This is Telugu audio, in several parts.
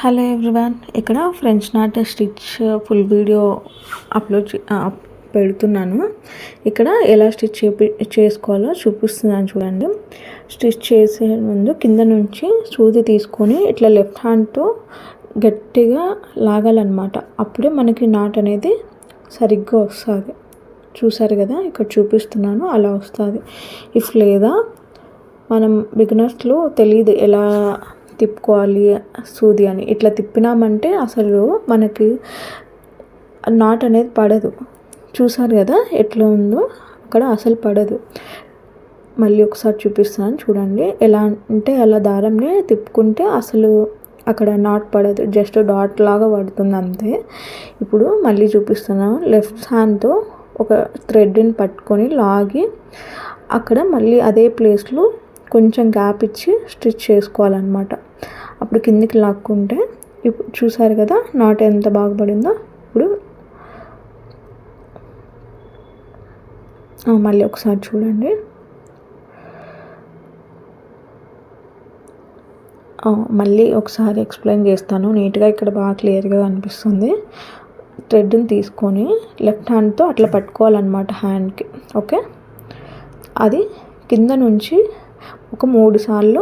హలో ఎవ్రీవన్, ఇక్కడ French knot stitch full video పెడుతున్నాను. ఇక్కడ ఎలా స్టిచ్ చేసుకోవాలో చూపిస్తున్నాను చూడండి. స్టిచ్ చేసే ముందు కింద నుంచి సూది తీసుకొని ఇట్లా లెఫ్ట్ హ్యాండ్తో గట్టిగా లాగాలన్నమాట. అప్పుడే మనకి నాట్ అనేది సరిగ్గా వస్తుంది. చూసారు కదా, ఇక్కడ చూపిస్తున్నాను, అలా వస్తుంది. ఇఫ్ లేదా మనం బిగినర్స్లో తెలియదు ఎలా తిప్పుకోవాలి సూది అని, ఇట్లా తిప్పినామంటే అసలు మనకి నాట్ అనేది పడదు. చూసారు కదా ఎట్లా ఉందో, అక్కడ అసలు పడదు. మళ్ళీ ఒకసారి చూపిస్తాను చూడండి. ఎలా అంటే అలా దారంని తిప్పుకుంటే అసలు అక్కడ నాట్ పడదు, జస్ట్ డాట్ లాగా పడుతుంది అంతే. ఇప్పుడు మళ్ళీ చూపిస్తున్నాను. లెఫ్ట్ హ్యాండ్తో ఒక థ్రెడ్ని పట్టుకొని లాగి అక్కడ మళ్ళీ అదే ప్లేస్లో కొంచెం గ్యాప్ ఇచ్చి స్టిచ్ చేసుకోవాలన్నమాట. అప్పుడు కిందికి లాక్కుంటే ఇప్పుడు చూసారు కదా నాట్ ఎంత బాగా పడిందో. ఇప్పుడు మళ్ళీ ఒకసారి చూడండి. మళ్ళీ ఒకసారి ఎక్స్ప్లెయిన్ చేస్తాను నీట్గా, ఇక్కడ బాగా క్లియర్గా కనిపిస్తుంది. థ్రెడ్ని తీసుకొని లెఫ్ట్ హ్యాండ్తో అట్లా పట్టుకోవాలన్నమాట హ్యాండ్కి. ఓకే, అది కింద నుంచి ఒక 3 సార్లు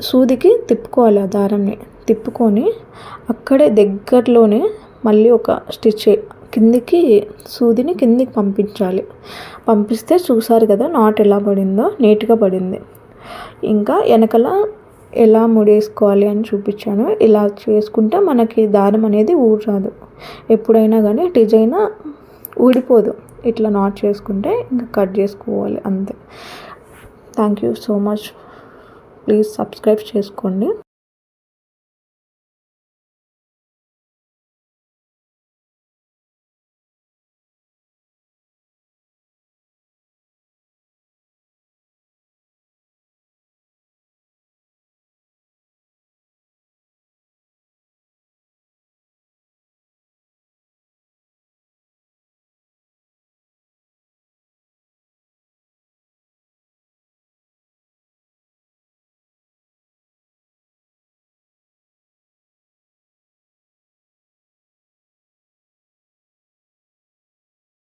సూదికి తిప్పుకోవాలి. ఆ దారాన్ని తిప్పుకొని అక్కడే దగ్గరలోనే మళ్ళీ ఒక స్టిచ్ కిందికి సూదిని కిందికి పంపించాలి. పంపిస్తే చూసారు కదా నాట్ ఎలా పడిందో, నీట్గా పడింది. ఇంకా వెనకల ఎలా ముడేసుకోవాలి అని చూపించాను. ఇలా చేసుకుంటే మనకి దారం అనేది ఊడరాదు. ఎప్పుడైనా కానీ డిజైన్ ఊడిపోదు. ఇట్లా నాట్ చేసుకుంటే ఇంకా కట్ చేసుకోవాలి అంతే. Thank you so much. Please subscribe చేసుకోండి.